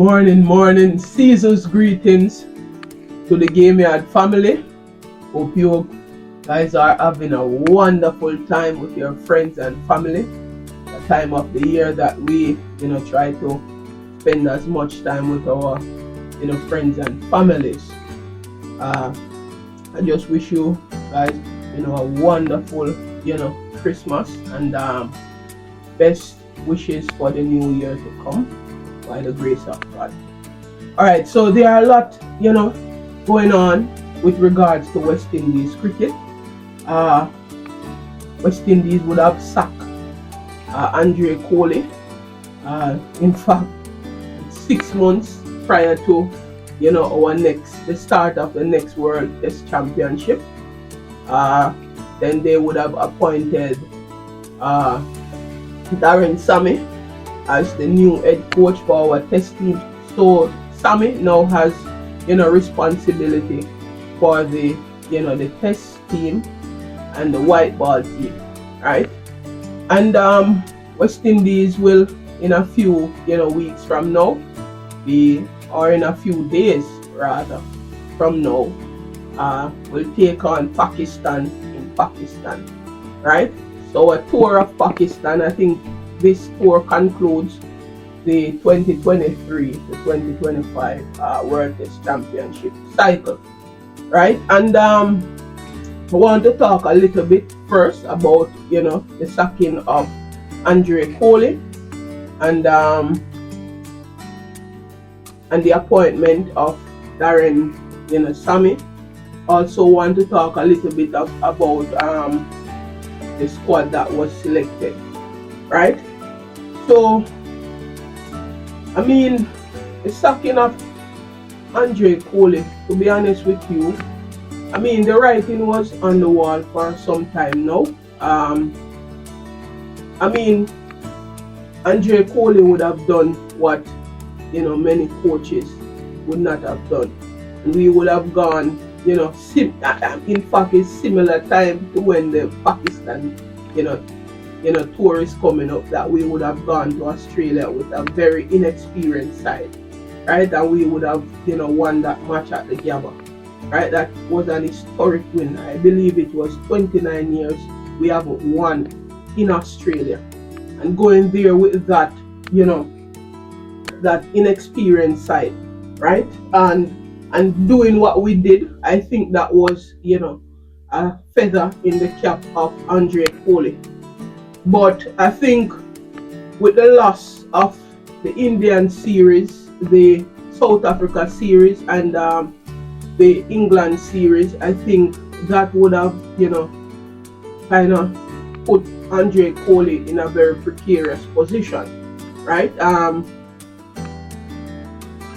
Morning, Caesar's greetings to the Gameyaaad family. Hope you guys are having a wonderful time with your friends and family. A time of the year that we, try to spend as much time with our, friends and families. I just wish you guys, a wonderful, Christmas and best wishes for the new year to come by the grace of God. Alright, so there are a lot, going on with regards to West Indies cricket. West Indies would have sacked Andre Kohli. In fact, 6 months prior to the start of the next World Test Championship. Then they would have appointed Darren Sammy as the new head coach for our test team. So Sammy now has responsibility for the the test team and the white ball team, right? And West Indies will in a few weeks from now or in a few days rather from now will take on Pakistan in Pakistan, right? So a tour of Pakistan, I think this tour concludes the 2023 to 2025 World Test Championship cycle, right? And I want to talk a little bit first about the sacking of Andre Kohli and the appointment of Darren Sammy. Also want to talk a little bit about the squad that was selected, right? So I mean, the sacking of Andre Kohli, to be honest with you, I mean the writing was on the wall for some time now. I mean, Andre Kohli would have done what many coaches would not have done, and we would have gone in fact it's similar time to when the Pakistan tour is coming up, that we would have gone to Australia with a very inexperienced side, right? And we would have won that match at the Gabba, right? That was an historic win. I believe it was 29 years we haven't won in Australia, and going there with that that inexperienced side, right? And doing what we did, I think that was a feather in the cap of Andre Kohli. But I think with the loss of the Indian series, the South Africa series, and the England series, I think that would have kind of put Andre Kohli in a very precarious position, right?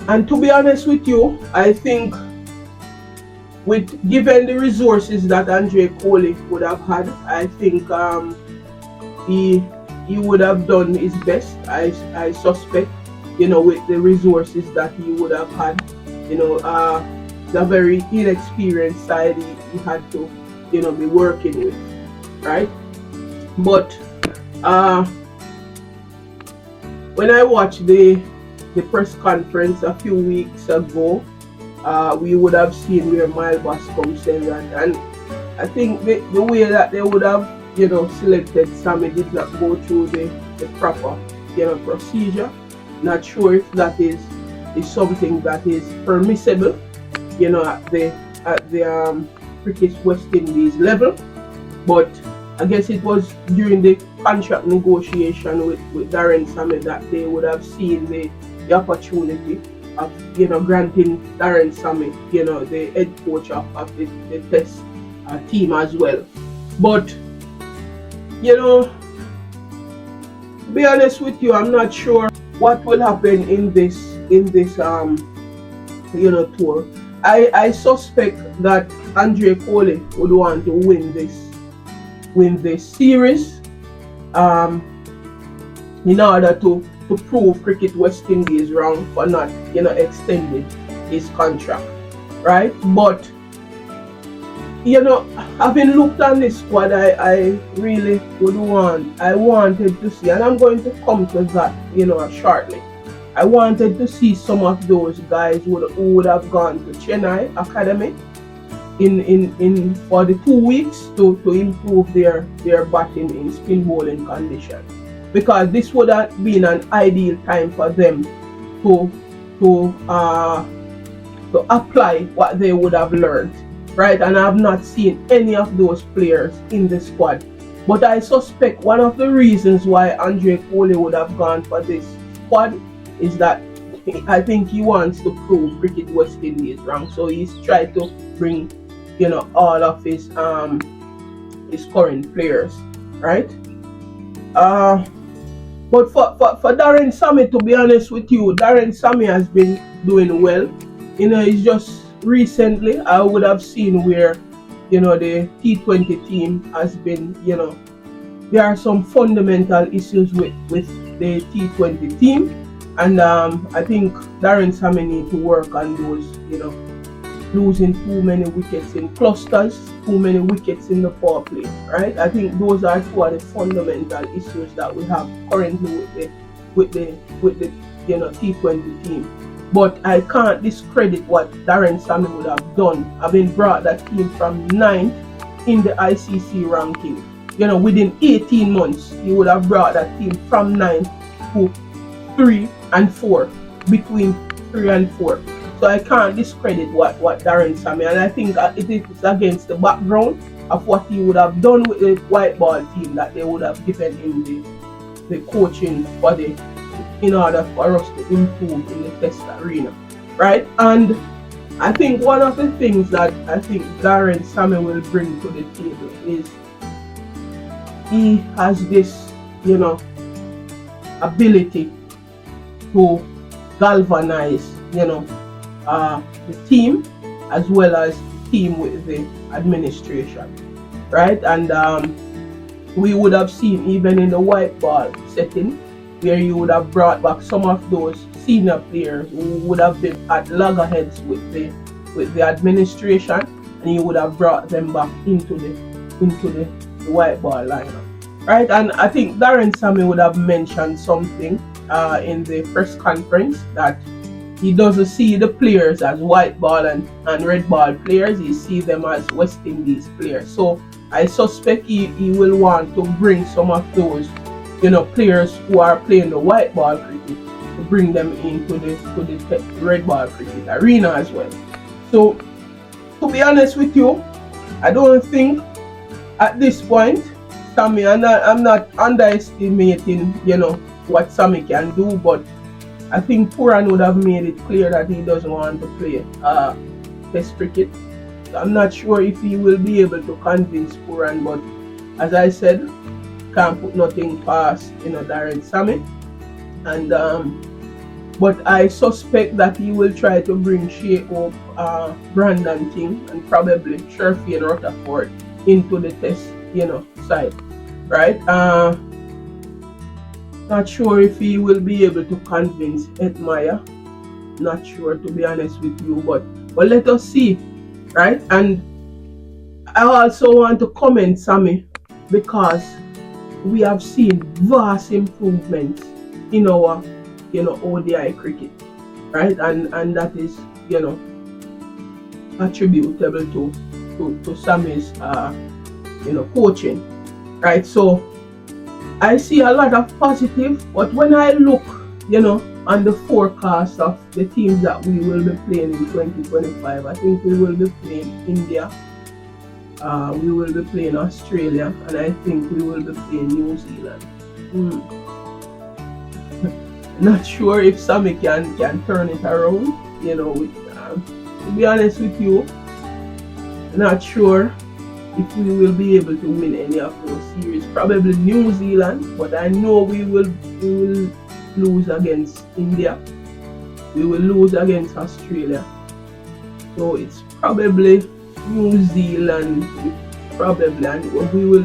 And to be honest with you, I think given the resources that Andre Kohli would have had, I think he would have done his best. I suspect, with the resources that he would have had, the very inexperienced side he had to, be working with, right? But when I watched the press conference a few weeks ago, we would have seen where Miles Bascom said that, and I think the way that they would have selected Sammy did not go through the proper procedure. Not sure if that is something that is permissible at the cricket West Indies level, but I guess it was during the contract negotiation with Darren Sammy that they would have seen the opportunity of granting Darren Sammy the head coach of the test team as well. But to be honest with you, I'm not sure what will happen in this tour. I suspect that Andre Kohli would want to win this series in order to prove Cricket West Indies wrong for not extending his contract, right? But having looked on this squad, I really wanted to see, and I'm going to come to that shortly. I wanted to see some of those guys who would have gone to Chennai Academy in for the 2 weeks to improve their batting in spin bowling condition, because this would have been an ideal time for them to apply what they would have learned, right? And I have not seen any of those players in the squad. But I suspect one of the reasons why Andre Kohli would have gone for this squad is that I think he wants to prove Cricket West Indies wrong. So he's tried to bring, all of his current players, right? But for Darren Sammy, to be honest with you, Darren Sammy has been doing well. It's just recently I would have seen where, the T20 team has been, there are some fundamental issues with the T20 team. And I think Darren Sammy need to work on those, losing too many wickets in clusters, too many wickets in the power play, right? I think those are two of the fundamental issues that we have currently with the T20 team. But I can't discredit what Darren Sammy would have done, having brought that team from 9th in the ICC ranking. Within 18 months, he would have brought that team from 9th to 3 and 4, between 3 and 4. So I can't discredit what Darren Sammy, and I think it is against the background of what he would have done with the white ball team that they would have given him the coaching in order for us to improve in the test arena, right? And I think one of the things that I think Darren Sammy will bring to the table is he has this, ability to galvanize, the team as well as the team with the administration, right? And we would have seen even in the white ball setting where you would have brought back some of those senior players who would have been at loggerheads with the administration, and you would have brought them back into the white ball lineup, right? And I think Darren Sammy would have mentioned something in the press conference that he doesn't see the players as white ball and red ball players. He sees them as West Indies players. So I suspect he will want to bring some of those, players who are playing the white ball cricket to bring them into the red ball cricket arena as well. So to be honest with you, I don't think at this point, Sammy, I'm not underestimating, what Sammy can do, but I think Pooran would have made it clear that he doesn't want to play test cricket. So I'm not sure if he will be able to convince Pooran, but as I said, can't put nothing past Darren Sammy. And but I suspect that he will try to bring Shea up, Brandon Ting, and probably Sherfy and Rutherford into the test side, right? Not sure if he will be able to convince Edmire. Not sure, to be honest with you, but let us see, right? And I also want to comment Sammy, because we have seen vast improvements in our ODI cricket, right? And that is attributable to Sammy's coaching, right? So I see a lot of positive, but when I look, on the forecast of the teams that we will be playing in 2025, I think we will be playing India, we will be playing Australia, and I think we will be playing New Zealand. Not sure if Sammy can turn it around, to be honest with you, not sure if we will be able to win any of those series. Probably New Zealand, but I know we will lose against India. We will lose against Australia. So it's probably New Zealand, probably, and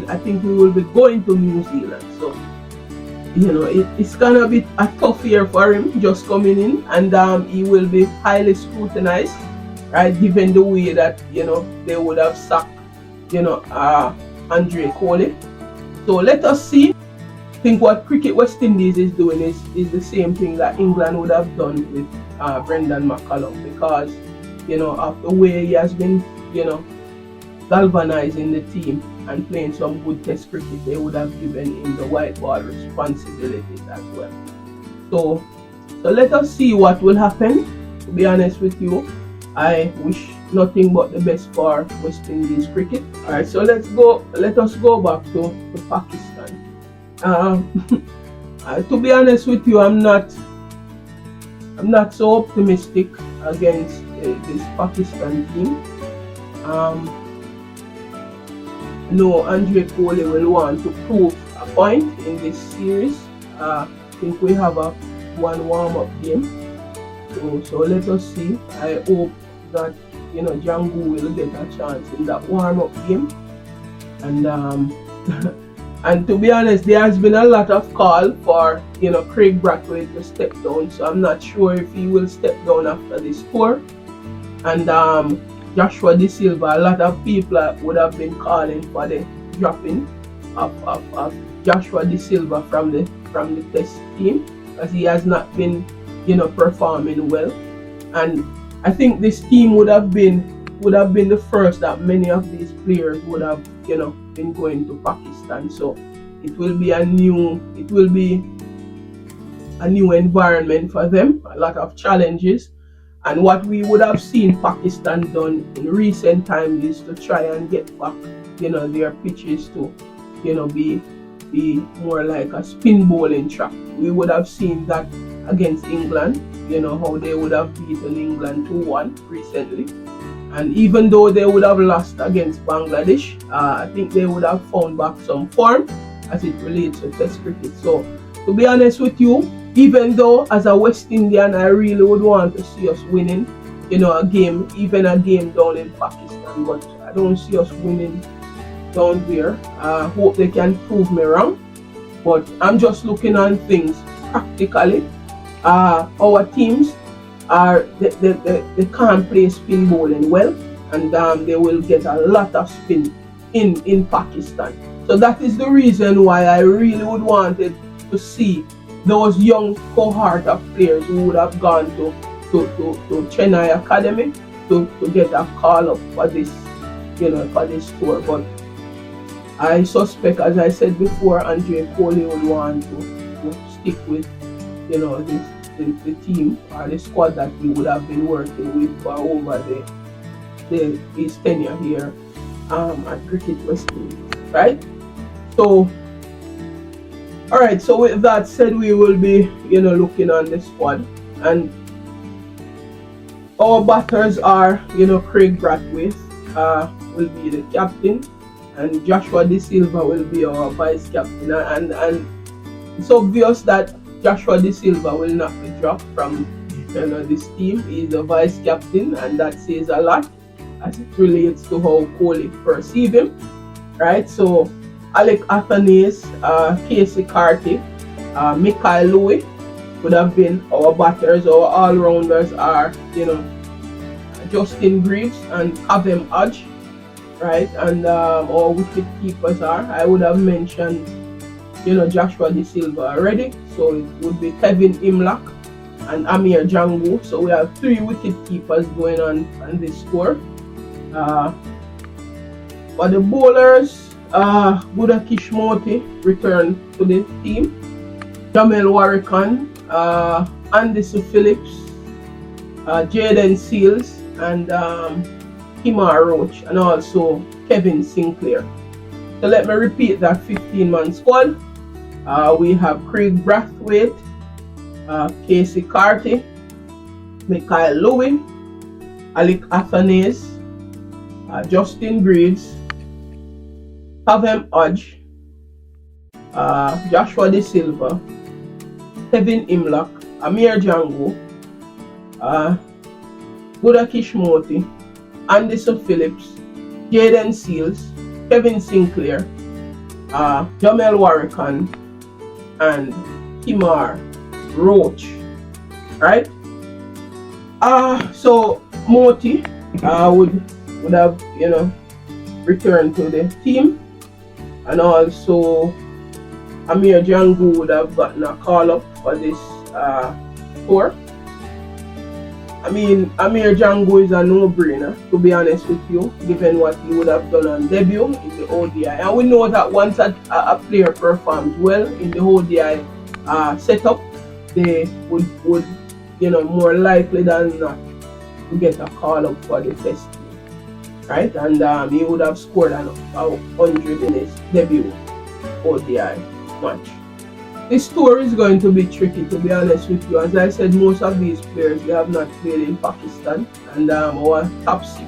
I think we will be going to New Zealand. So it's gonna be a tough year for him just coming in, and he will be highly scrutinized, right? Given the way that they would have sacked Andre Kohli. So let us see think what Cricket West Indies is doing is the same thing that England would have done with Brendan McCullum, because of the way he has been galvanizing the team and playing some good test cricket, they would have given him the white ball responsibilities as well. So let us see what will happen. To be honest with you, I wish nothing but the best for West Indies cricket. Alright, so let us go back to Pakistan. To be honest with you, I'm not so optimistic against this Pakistan team. No, Andre Kohli will want to prove a point in this series. I think we have one warm-up game. So let us see. I hope that Jangoo will get a chance in that warm-up game. And and to be honest, there has been a lot of call for Craig Brathwaite to step down. So I'm not sure if he will step down after this tour. And Joshua De Silva, a lot of people would have been calling for the dropping of Joshua De Silva from the test team, because he has not been performing well. And I think this team would have been the first that many of these players would have been going to Pakistan. So it will be a new environment for them, a lot of challenges. And what we would have seen Pakistan done in recent times is to try and get back their pitches to be more like a spin bowling track. We would have seen that against England, how they would have beaten England 2-1 recently. And even though they would have lost against Bangladesh, I think they would have found back some form as it relates to test cricket. So to be honest with you, even though as a West Indian I really would want to see us winning, a game down in Pakistan, but I don't see us winning down there. I hope they can prove me wrong, but I'm just looking on things practically. Our teams they can't play spin bowling well, and they will get a lot of spin in Pakistan. So that is the reason why I really would wanted to see those young cohort of players who would have gone to Chennai Academy to get a call up for this tour. But I suspect, as I said before, Andre Kohli would want to stick with the team or the squad that he would have been working with for over his tenure here at Cricket West Indies, right? So alright, so with that said, we will be looking on the squad, and our batters are Craig Brathwaite will be the captain, and Joshua De Silva will be our vice captain, and it's obvious that Joshua De Silva will not be dropped from this team. He is the vice captain, and that says a lot as it relates to how Kohli perceive him, right? So Alec Athanaze, Casey Carty, Mikhail Louis would have been our batters. Our all-rounders are Justin Greaves and Kavem Hodge, right? And our wicket keepers are, I would have mentioned Joshua De Silva already, so it would be Kevin Imlach and Amir Jangoo. So we have 3 wicket keepers going on this tour. For the bowlers, Gudakesh Motie returned to the team. Jomel Warrican, Anderson Phillips, Jaden Seals, and Himar Roach, and also Kevin Sinclair. So let me repeat that 15-man squad. We have Craig Brathwaite, Casey Carty, Mikhail Louis, Alec Athanaze, Justin Greaves, Kavem Hodge, Joshua De Silva, Kevin Imlach, Amir Jangoo, Gudakesh Motie, Anderson Phillips, Jaden Seals, Kevin Sinclair, Jomel Warrican, and Himar Roach, right? So Motie would have returned to the team, and also Amir Jangoo would have gotten a call up for this tour. I mean, Amir Jangoo is a no-brainer, to be honest with you, given what he would have done on debut in the ODI. And we know that once a player performs well in the ODI setup, they would more likely than not to get a call up for the test team, right? And he would have scored an 100 in his debut ODI match. This tour is going to be tricky, to be honest with you. As I said, most of these players, they have not played in Pakistan. And our top 6,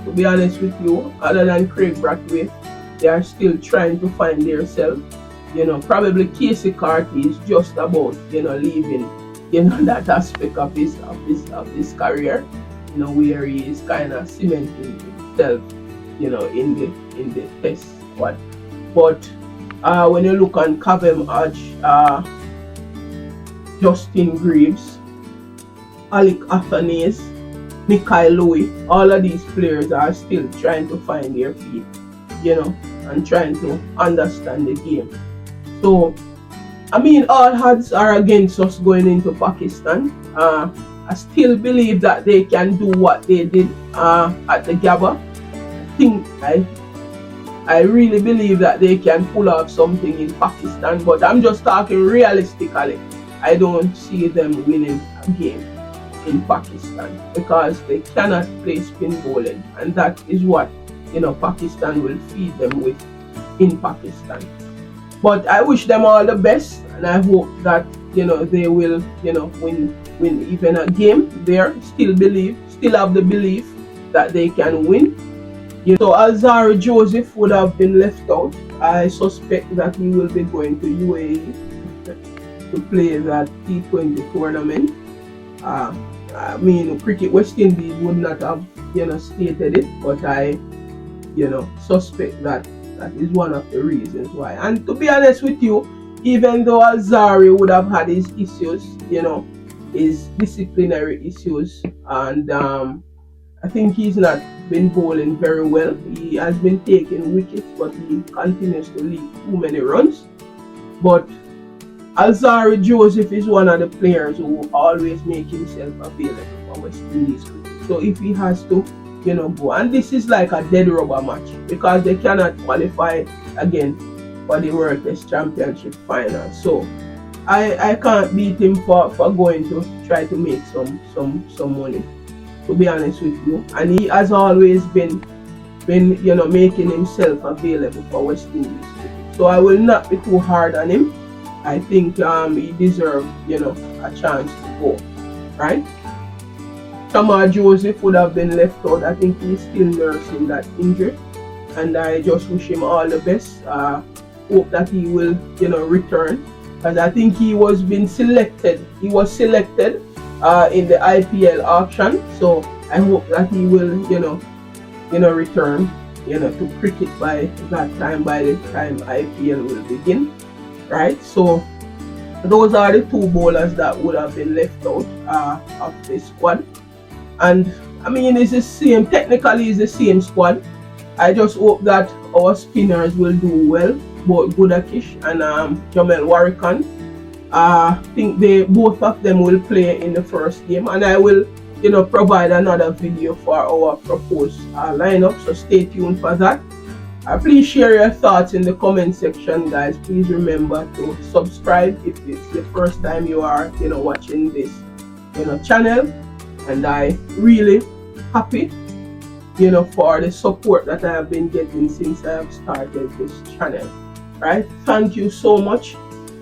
to be honest with you, other than Craig Brathwaite, they are still trying to find themselves. Probably Casey Carty is just about, leaving, that aspect of his career, where he is kind of cementing himself, in the test squad. But when you look on Kavem Hodge, Justin Greaves, Alec Athanase, Mikhail Louis, all of these players are still trying to find their feet, and trying to understand the game. So, I mean, all odds are against us going into Pakistan. I still believe that they can do what they did at the Gabba. I really believe that they can pull off something in Pakistan, but I'm just talking realistically. I don't see them winning a game in Pakistan because they cannot play spin bowling, and that is what Pakistan will feed them with in Pakistan. But I wish them all the best, and I hope that they will win even a game there. Still have the belief that they can win. So Alzarri Joseph would have been left out. I suspect that he will be going to UAE to play that T20 tournament. I mean, Cricket West Indies would not have stated it, but I suspect that is one of the reasons why. And to be honest with you, even though Alzarri would have had his issues, his disciplinary issues, and I think he's not been bowling very well. He has been taking wickets, but he continues to leave too many runs. But Alzarri Joseph is one of the players who always make himself available for West Indies cricket. So if he has to, go, and this is like a dead rubber match because they cannot qualify again for the World Test Championship final. So I can't beat him for going to try to make some money, to be honest with you. And he has always been making himself available for West Indies. So I will not be too hard on him. I think he deserves a chance to go, right? Shamal Joseph would have been left out. I think he's still nursing that injury, and I just wish him all the best. Hope that he will return, because I think he was selected. He was selected in the IPL auction, so I hope that he will return to cricket by that time, by the time IPL will begin, right? So those are the two bowlers that would have been left out of the squad. And I mean, it's the same, technically it's the same squad. I just hope that our spinners will do well, both Gudakesh and Jomel Warrican. I think both of them will play in the first game, and I will provide another video for our proposed lineup, so stay tuned for that. Please share your thoughts in the comment section, guys. Please remember to subscribe if it's the first time you are watching this channel, and I really happy for the support that I have been getting since I have started this channel, right? Thank you so much.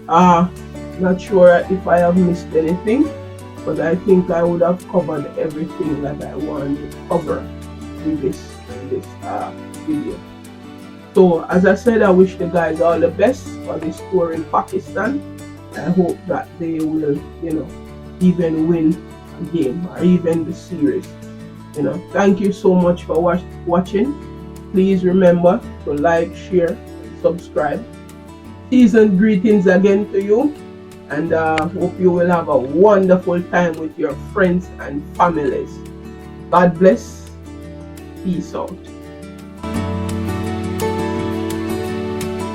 Not sure if I have missed anything, but I think I would have covered everything that I wanted to cover in this video. So as I said, I wish the guys all the best for this tour in Pakistan. I hope that they will even win a game or even the series. Thank you so much for watching. Please remember to like, share, and subscribe. Seasoned greetings again to you, and hope you will have a wonderful time with your friends and families. God bless. Peace out.